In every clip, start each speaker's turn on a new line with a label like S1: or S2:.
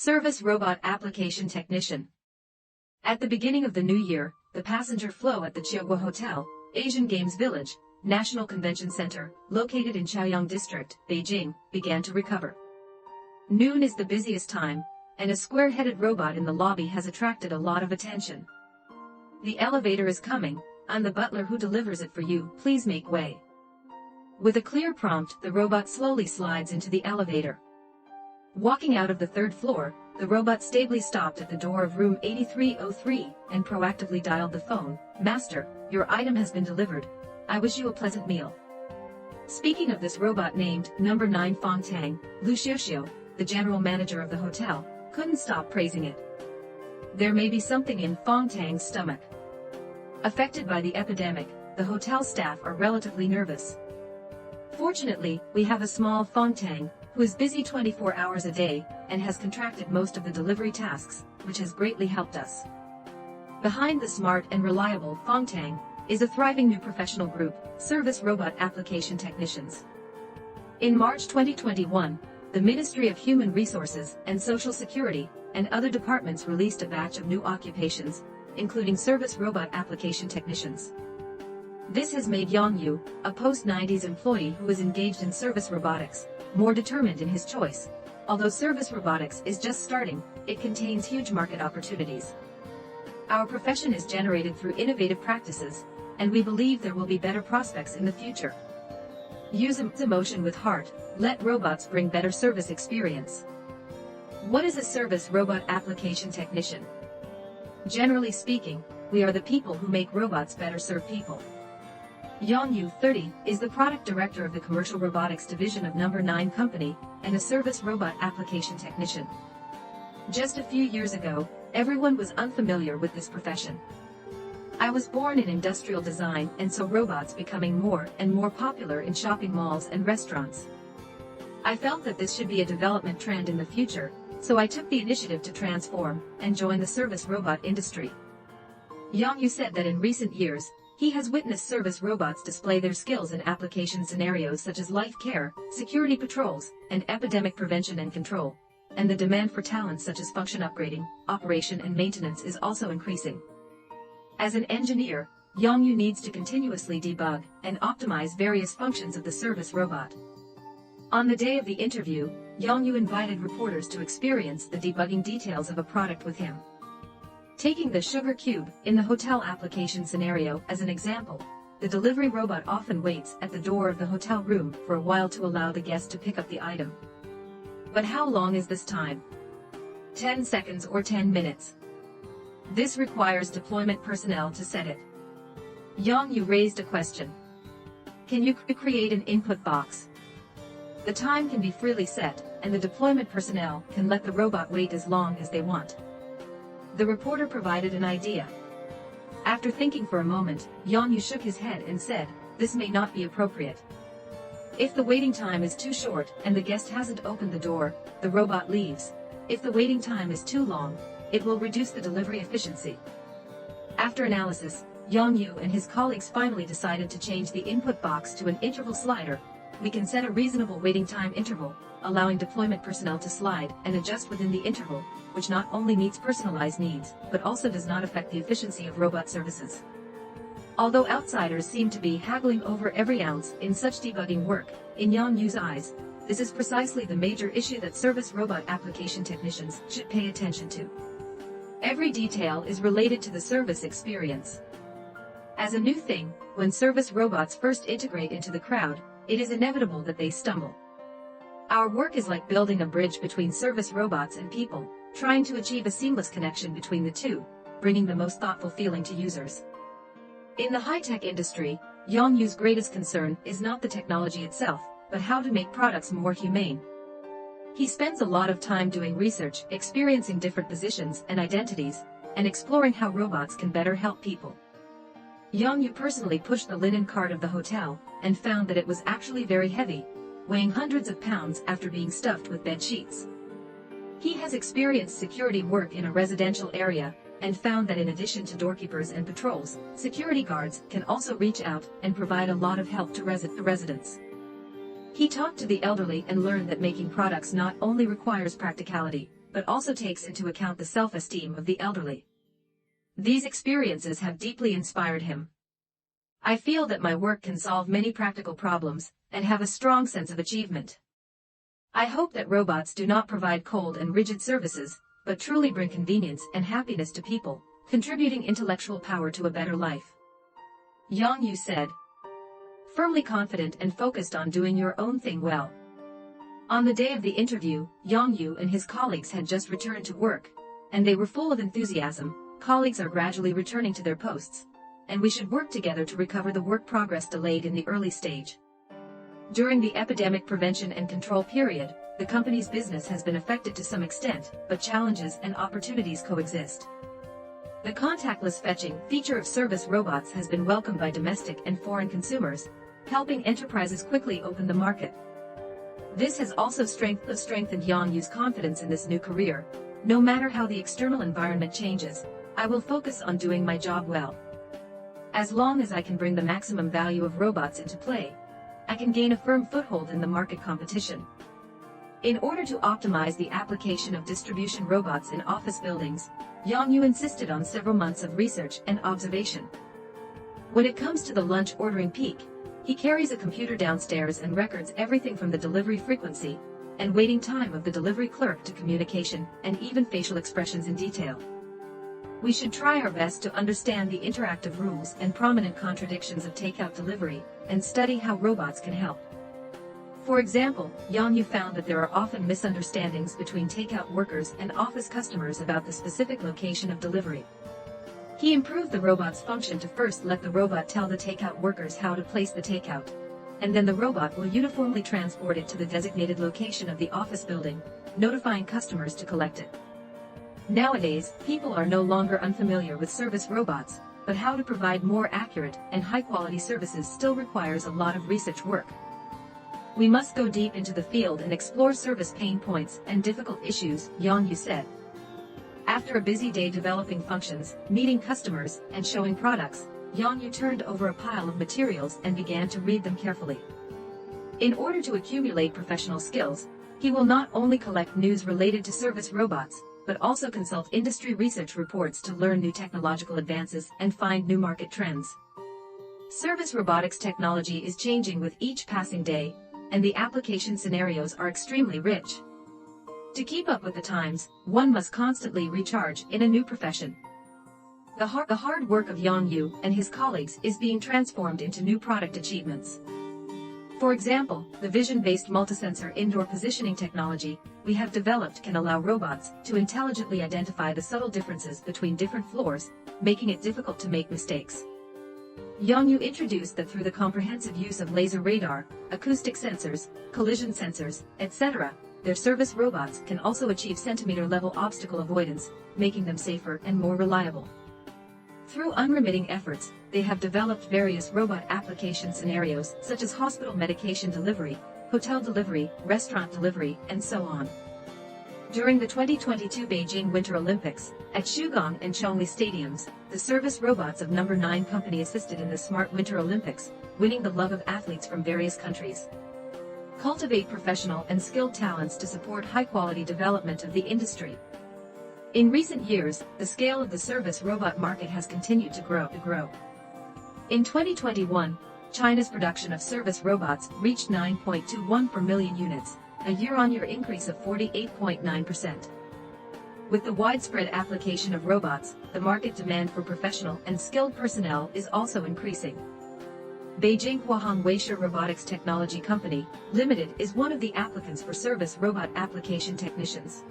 S1: Service Robot Application Technician. At the beginning of the new year, the passenger flow at the Chiogua Hotel, Asian Games Village, National Convention Center, located in Chaoyang District, Beijing, began to recover. Noon is the busiest time, and a square-headed robot in the lobby has attracted a lot of attention. The elevator is coming, I'm the butler who delivers it for you, please make way. With a clear prompt, the robot slowly slides into the elevator. Walking out of the third floor, the robot stably stopped at the door of room 8303 and proactively dialed the phone. Master, your item has been delivered. I wish you a pleasant meal. Speaking of this robot named Number 9 Fong Tang, Lu Xiuxiu, the general manager of the hotel, couldn't stop praising it. There may be something in Fong Tang's stomach. Affected by the epidemic, the hotel staff are relatively nervous. Fortunately, we have a small Fong Tang, who is busy 24 hours a day, and has contracted most of the delivery tasks, which has greatly helped us. Behind the smart and reliable Fong Tang is a thriving new professional group, Service Robot Application Technicians. In March 2021, the Ministry of Human Resources and Social Security and other departments released a batch of new occupations, including Service Robot Application Technicians. This has made Yang Yu, a post-90s employee who is engaged in service robotics, more determined in his choice. Although service robotics is just starting, it contains huge market opportunities. Our profession is generated through innovative practices, and we believe there will be better prospects in the future. Use emotion with heart, let robots bring better service experience. What is a service robot application technician? Generally speaking, we are the people who make robots better serve people. Yang Yu, 30, is the product director of the commercial robotics division of Number 9 Company, and a service robot application technician. Just a few years ago, everyone was unfamiliar with this profession. I was born in industrial design and saw robots becoming more and more popular in shopping malls and restaurants. I felt that this should be a development trend in the future, so I took the initiative to transform and join the service robot industry. Yang Yu said that in recent years, he has witnessed service robots display their skills in application scenarios such as life care, security patrols, and epidemic prevention and control, and the demand for talents such as function upgrading, operation and maintenance is also increasing. As an engineer, Yang Yu needs to continuously debug and optimize various functions of the service robot. On the day of the interview, Yang Yu invited reporters to experience the debugging details of a product with him. Taking the sugar cube in the hotel application scenario as an example, the delivery robot often waits at the door of the hotel room for a while to allow the guest to pick up the item. But how long is this time? 10 seconds or 10 minutes? This requires deployment personnel to set it. Yang Yu raised a question. Can you create an input box? The time can be freely set, and the deployment personnel can let the robot wait as long as they want. The reporter provided an idea. After thinking for a moment, Yang Yu shook his head and said, this may not be appropriate. If the waiting time is too short and the guest hasn't opened the door, the robot leaves. If the waiting time is too long, it will reduce the delivery efficiency. After analysis, Yang Yu and his colleagues finally decided to change the input box to an interval slider. We can set a reasonable waiting time interval, allowing deployment personnel to slide and adjust within the interval, which not only meets personalized needs, but also does not affect the efficiency of robot services. Although outsiders seem to be haggling over every ounce in such debugging work, in Yang Yu's eyes, this is precisely the major issue that service robot application technicians should pay attention to. Every detail is related to the service experience. As a new thing, when service robots first integrate into the crowd, it is inevitable that they stumble. Our work is like building a bridge between service robots and people, trying to achieve a seamless connection between the two, bringing the most thoughtful feeling to users. In the high-tech industry, Yang Yu's greatest concern is not the technology itself, but how to make products more humane. He spends a lot of time doing research, experiencing different positions and identities, and exploring how robots can better help people. Yang Yu personally pushed the linen cart of the hotel, and found that it was actually very heavy, weighing hundreds of pounds after being stuffed with bed sheets. He has experienced security work in a residential area, and found that in addition to doorkeepers and patrols, security guards can also reach out and provide a lot of help to the residents. He talked to the elderly and learned that making products not only requires practicality, but also takes into account the self-esteem of the elderly. These experiences have deeply inspired him. I feel that my work can solve many practical problems, and have a strong sense of achievement. I hope that robots do not provide cold and rigid services, but truly bring convenience and happiness to people, contributing intellectual power to a better life. Yang Yu said, firmly confident and focused on doing your own thing well. On the day of the interview, Yang Yu and his colleagues had just returned to work, and they were full of enthusiasm. Colleagues are gradually returning to their posts, and we should work together to recover the work progress delayed in the early stage. During the epidemic prevention and control period, the company's business has been affected to some extent, but challenges and opportunities coexist. The contactless fetching feature of service robots has been welcomed by domestic and foreign consumers, helping enterprises quickly open the market. This has also strengthened Yang Yu's confidence in this new career. No matter how the external environment changes, I will focus on doing my job well. As long as I can bring the maximum value of robots into play, I can gain a firm foothold in the market competition. In order to optimize the application of distribution robots in office buildings, Yang Yu insisted on several months of research and observation. When it comes to the lunch ordering peak, he carries a computer downstairs and records everything from the delivery frequency and waiting time of the delivery clerk to communication and even facial expressions in detail. We should try our best to understand the interactive rules and prominent contradictions of takeout delivery, and study how robots can help. For example, Yang Yu found that there are often misunderstandings between takeout workers and office customers about the specific location of delivery. He improved the robot's function to first let the robot tell the takeout workers how to place the takeout, and then the robot will uniformly transport it to the designated location of the office building, notifying customers to collect it. Nowadays, people are no longer unfamiliar with service robots, but how to provide more accurate and high-quality services still requires a lot of research work. We must go deep into the field and explore service pain points and difficult issues, Yang Yu said. After a busy day developing functions, meeting customers, and showing products, Yang Yu turned over a pile of materials and began to read them carefully. In order to accumulate professional skills, he will not only collect news related to service robots, but also consult industry research reports to learn new technological advances and find new market trends. Service robotics technology is changing with each passing day, and the application scenarios are extremely rich. To keep up with the times, one must constantly recharge in a new profession. The hard work of Yang Yu and his colleagues is being transformed into new product achievements. For example, the vision-based multisensor indoor positioning technology we have developed can allow robots to intelligently identify the subtle differences between different floors, making it difficult to make mistakes. Yang Yu introduced that through the comprehensive use of laser radar, acoustic sensors, collision sensors, etc., their service robots can also achieve centimeter-level obstacle avoidance, making them safer and more reliable. Through unremitting efforts, they have developed various robot application scenarios such as hospital medication delivery, hotel delivery, restaurant delivery, and so on. During the 2022 Beijing Winter Olympics, at Shugong and Chongli stadiums, the service robots of No. 9 company assisted in the Smart Winter Olympics, winning the love of athletes from various countries. Cultivate professional and skilled talents to support high-quality development of the industry. In recent years, the scale of the service robot market has continued to grow. In 2021, China's production of service robots reached 9.21 per million units, a year-on-year increase of 48.9%. With the widespread application of robots, the market demand for professional and skilled personnel is also increasing. Beijing Huahong Weisha Robotics Technology Company, Limited is one of the applicants for service robot application technicians.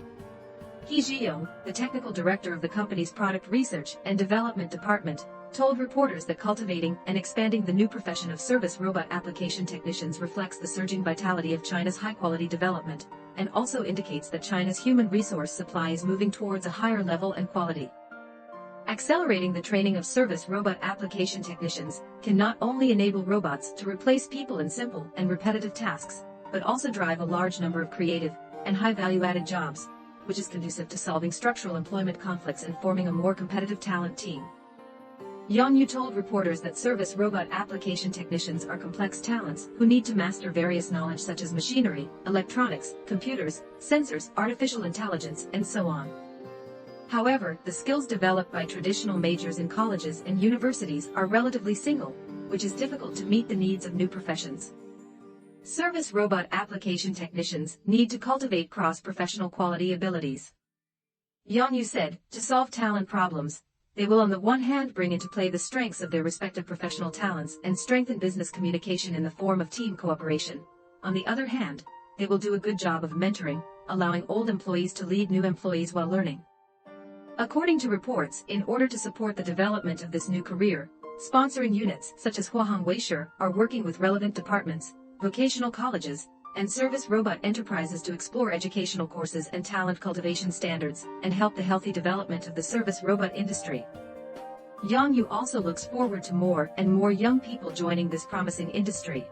S1: He Zhiyong, the technical director of the company's product research and development department, told reporters that cultivating and expanding the new profession of service robot application technicians reflects the surging vitality of China's high-quality development, and also indicates that China's human resource supply is moving towards a higher level and quality. Accelerating the training of service robot application technicians can not only enable robots to replace people in simple and repetitive tasks, but also drive a large number of creative and high-value-added jobs, which is conducive to solving structural employment conflicts and forming a more competitive talent team. Yang Yu told reporters that service robot application technicians are complex talents who need to master various knowledge such as machinery, electronics, computers, sensors, artificial intelligence, and so on. However, the skills developed by traditional majors in colleges and universities are relatively single, which is difficult to meet the needs of new professions. Service robot application technicians need to cultivate cross-professional quality abilities. Yang Yu said, to solve talent problems, they will on the one hand bring into play the strengths of their respective professional talents and strengthen business communication in the form of team cooperation. On the other hand, they will do a good job of mentoring, allowing old employees to lead new employees while learning. According to reports, in order to support the development of this new career, sponsoring units such as Huahong Weisher are working with relevant departments, vocational colleges, and service robot enterprises to explore educational courses and talent cultivation standards, and help the healthy development of the service robot industry. Yang Yu also looks forward to more and more young people joining this promising industry.